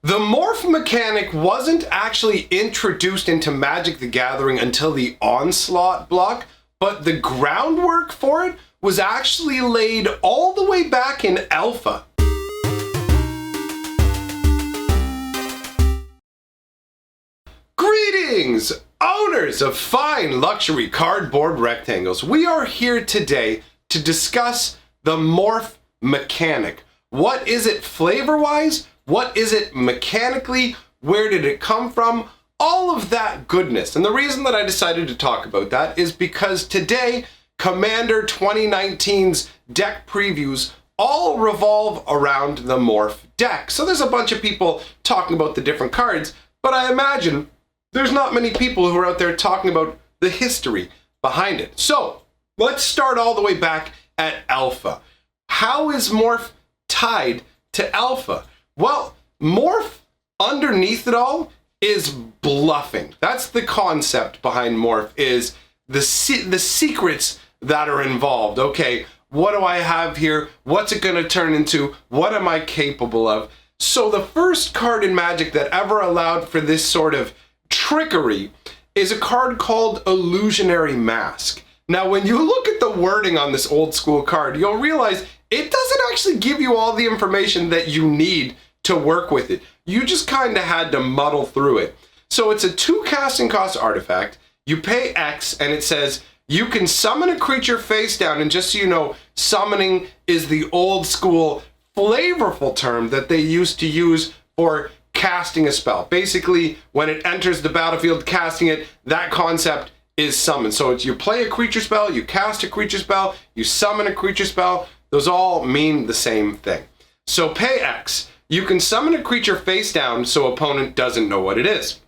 The morph mechanic wasn't actually introduced into Magic the Gathering until the Onslaught block, but the groundwork for it was actually laid all the way back in Alpha. Greetings, owners of fine luxury cardboard rectangles. We are here today to discuss the morph mechanic. What is it flavor-wise? What is it mechanically? Where did it come from? All of that goodness. And the reason that I decided to talk about that is because today, Commander 2019's deck previews all revolve around the morph deck. So there's a bunch of people talking about the different cards, but I imagine there's not many people who are out there talking about the history behind it. So let's start all the way back at Alpha. How is morph tied to Alpha? Well, morph underneath it all is bluffing. That's the concept behind morph, is the secrets that are involved. Okay, what do I have here? What's it going to turn into? What am I capable of? So the first card in Magic that ever allowed for this sort of trickery is a card called Illusionary Mask. Now, when you look at the wording on this old school card, you'll realize it doesn't actually give you all the information that you need to work with it. You just kind of had to muddle through it. So it's a 2 casting cost artifact. You pay X and it says you can summon a creature face down. And just so you know, summoning is the old school flavorful term that they used to use for casting a spell. Basically, when it enters the battlefield, casting it, that concept is summon. So it's you play a creature spell, you cast a creature spell, you summon a creature spell. Those all mean the same thing. So pay X. You can summon a creature face down so opponent doesn't know what it is.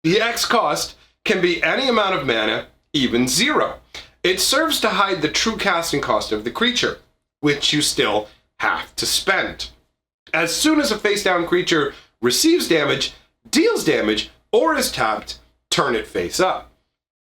The X cost can be any amount of mana, even 0. It serves to hide the true casting cost of the creature, which you still have to spend. As soon as a face down creature receives damage, deals damage, or is tapped, turn it face up.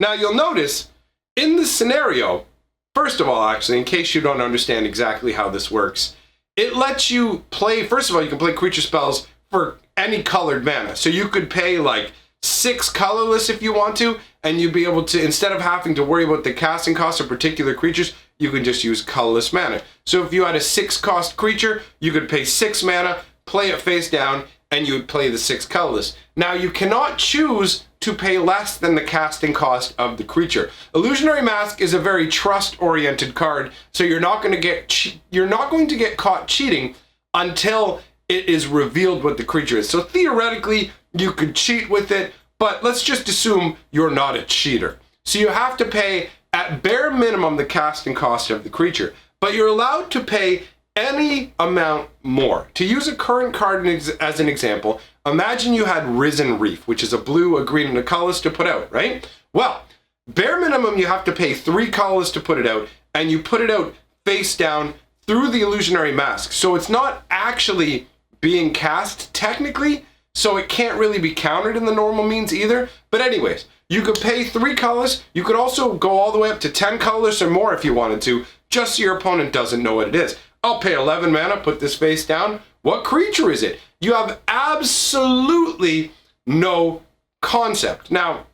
Now you'll notice in this scenario, first of all, actually, in case you don't understand exactly how this works, it lets you play, first of all, you can play creature spells for any colored mana. So you could pay like 6 colorless if you want to, and you'd be able to, instead of having to worry about the casting cost of particular creatures, you can just use colorless mana. So if you had a 6 cost creature, you could pay 6 mana, play it face down, and you would play the 6 colorless. Now you cannot choose to pay less than the casting cost of the creature. Illusionary Mask is a very trust-oriented card, so you're not going to get caught cheating until it is revealed what the creature is. So theoretically, you could cheat with it, but let's just assume you're not a cheater. So you have to pay at bare minimum the casting cost of the creature, but you're allowed to pay any amount more. To use a current card as an example, imagine you had Risen Reef, which is a blue, a green, and a colorless to put out, right? Well, bare minimum, you have to pay 3 colorless to put it out, and you put it out face down through the Illusionary Mask. So it's not actually being cast technically, so it can't really be countered in the normal means either. But anyways, you could pay 3 colors. You could also go all the way up to 10 colors or more if you wanted to, just so your opponent doesn't know what it is. I'll pay 11 mana, put this face down. What creature is it? You have absolutely no concept. Now,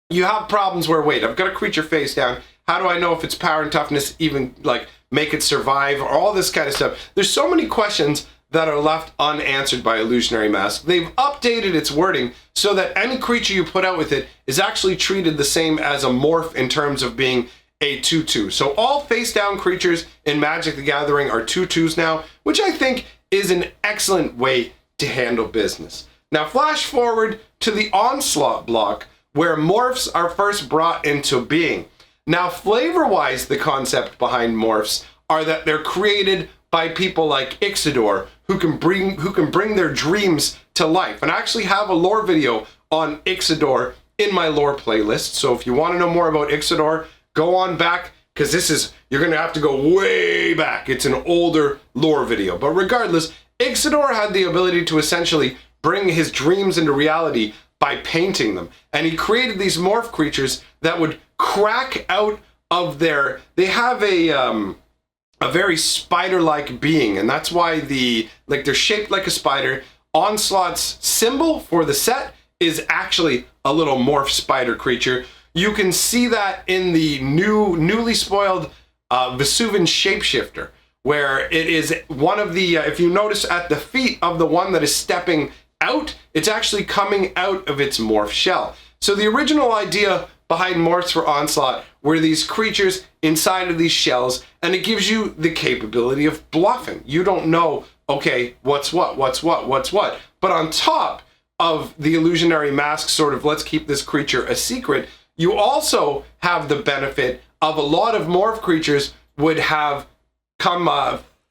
you have problems where, wait, I've got a creature face down. How do I know if its power and toughness even, like, make it survive, or all this kind of stuff? There's so many questions that are left unanswered by Illusionary Mask. They've updated its wording so that any creature you put out with it is actually treated the same as a morph in terms of being a 2/2. So all face down creatures in Magic the Gathering are 2/2s now, which I think is an excellent way to handle business. Now flash forward to the Onslaught block where morphs are first brought into being. Now flavor-wise, the concept behind morphs are that they're created by people like Ixidor who can bring their dreams to life. And I actually have a lore video on Ixidor in my lore playlist. So if you want to know more about Ixidor, go on back, because you're going to have to go way back. It's an older lore video. But regardless, Ixidor had the ability to essentially bring his dreams into reality by painting them. And he created these morph creatures that would crack out of they have a very spider-like being, and that's why they're shaped like a spider. Onslaught's symbol for the set is actually a little morph spider creature. You can see that in the newly spoiled Vesuvian Shapeshifter, where it is one of the, if you notice at the feet of the one that is stepping out, it's actually coming out of its morph shell. So the original idea behind morphs for Onslaught were these creatures inside of these shells, and it gives you the capability of bluffing. You don't know, okay, what's what. But on top of the illusionary mask, sort of, let's keep this creature a secret, you also have the benefit of a lot of morph creatures would have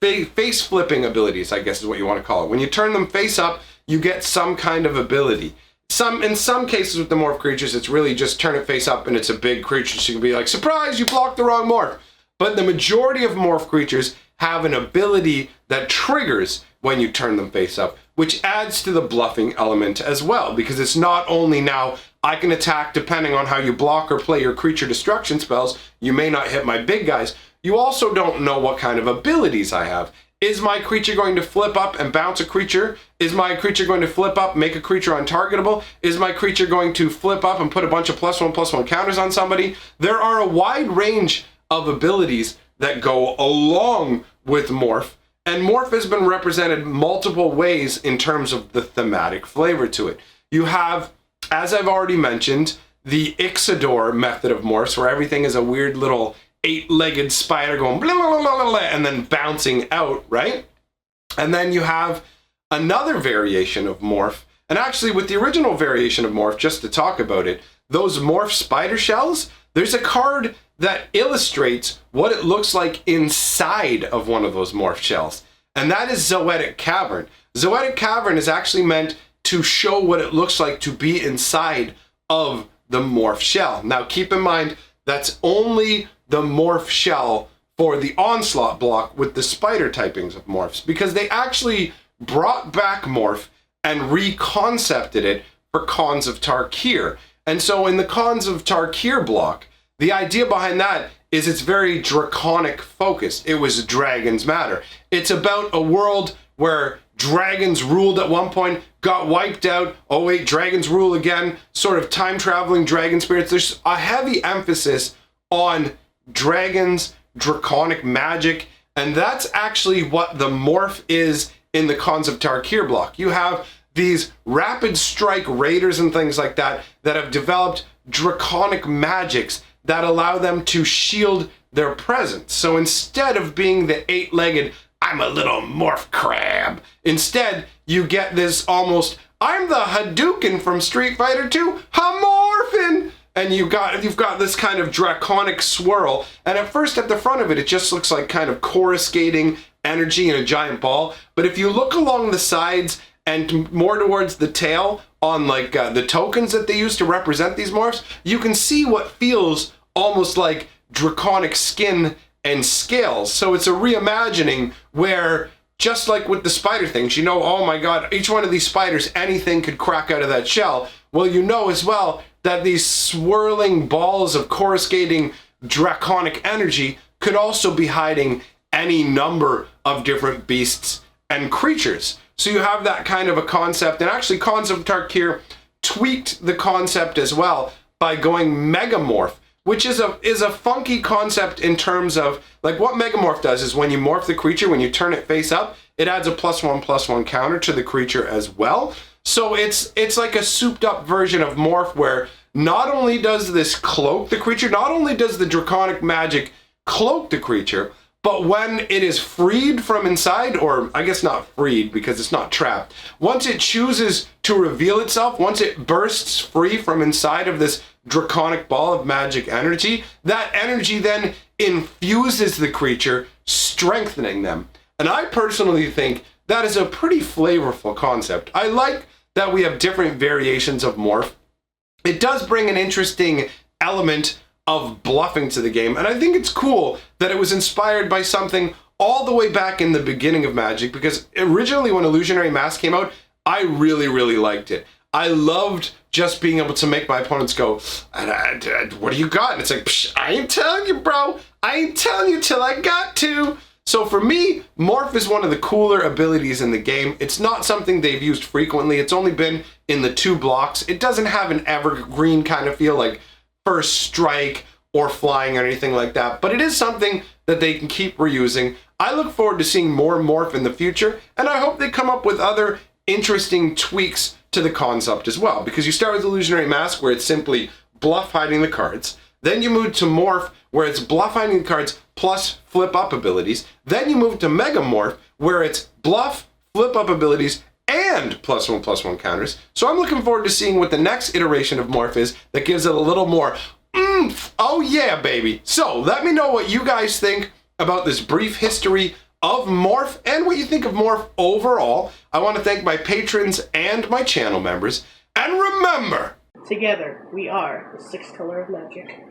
face flipping abilities, I guess is what you want to call it. When you turn them face up, you get some kind of ability. In some cases with the morph creatures, it's really just turn it face up and it's a big creature, so you can be like, surprise, you blocked the wrong morph. But the majority of morph creatures have an ability that triggers when you turn them face up, which adds to the bluffing element as well, because it's not only now I can attack depending on how you block or play your creature destruction spells, you may not hit my big guys, you also don't know what kind of abilities I have. Is my creature going to flip up and bounce a creature? Is my creature going to flip up, make a creature untargetable? Is my creature going to flip up and put a bunch of +1/+1 counters on somebody? There are a wide range of abilities that go along with Morph, and Morph has been represented multiple ways in terms of the thematic flavor to it. You have, as I've already mentioned, the Ixodor method of Morphs, where everything is a weird little 8-legged spider going blah, blah, blah, blah, blah, and then bouncing out, right? And then you have another variation of Morph, and actually with the original variation of Morph, just to talk about it, those Morph spider shells, there's a card that illustrates what it looks like inside of one of those Morph shells, and that is Zoetic Cavern. Zoetic Cavern is actually meant to show what it looks like to be inside of the Morph shell. Now keep in mind, that's only the Morph shell for the Onslaught block with the spider typings of Morphs, because they actually brought back Morph and reconcepted it for Khans of Tarkir. And so in the Khans of Tarkir block, the idea behind that is it's very draconic focused. It was Dragons Matter. It's about a world where dragons ruled at one point, got wiped out, oh wait, dragons rule again, sort of time-traveling dragon spirits. There's a heavy emphasis on dragons, draconic magic, and that's actually what the Morph is in the Khans of Tarkir block. You have these rapid strike raiders and things like that that have developed draconic magics that allow them to shield their presence. So instead of being the 8-legged, I'm a little morph crab, instead you get this almost, I'm the Hadouken from Street Fighter 2, Hamorphin! And you've got this kind of draconic swirl, and at first at the front of it, it just looks like kind of coruscating energy in a giant ball. But if you look along the sides and more towards the tail on like the tokens that they use to represent these morphs, you can see what feels almost like draconic skin and scales. So it's a reimagining where, just like with the spider things, you know, oh my god, each one of these spiders, anything could crack out of that shell. Well, you know as well that these swirling balls of coruscating draconic energy could also be hiding any number of different beasts and creatures. So you have that kind of a concept, and actually Khans of Tarkir tweaked the concept as well by going Megamorph, which is a funky concept in terms of, like, what Megamorph does is when you morph the creature, when you turn it face up, it adds a +1/+1 counter to the creature as well. So it's like a souped up version of Morph, where not only does this cloak the creature, not only does the draconic magic cloak the creature, but when it is freed from inside, or I guess not freed because it's not trapped, once it chooses to reveal itself, once it bursts free from inside of this draconic ball of magic energy, that energy then infuses the creature, strengthening them. And I personally think that is a pretty flavorful concept. I like that we have different variations of Morph. It does bring an interesting element of bluffing to the game, and I think it's cool that it was inspired by something all the way back in the beginning of Magic, because originally when Illusionary Mask came out, I really, really liked it. I loved just being able to make my opponents go, what do you got? And it's like, psh, I ain't telling you, bro. I ain't telling you till I got to. So for me, Morph is one of the cooler abilities in the game. It's not something they've used frequently. It's only been in the 2 blocks. It doesn't have an evergreen kind of feel like First Strike or flying or anything like that, but it is something that they can keep reusing. I look forward to seeing more Morph in the future, and I hope they come up with other interesting tweaks to the concept as well, because you start with Illusionary Mask, where it's simply bluff hiding the cards. Then you move to Morph, where it's bluff hiding the cards plus flip up abilities. Then you move to Mega Morph, where it's bluff, flip up abilities, and +1/+1 counters. So I'm looking forward to seeing what the next iteration of Morph is that gives it a little more oomph. Oh yeah, baby. So let me know what you guys think about this brief history of Morph and what you think of Morph overall. I want to thank my patrons and my channel members. And remember, together we are the 6 color of magic.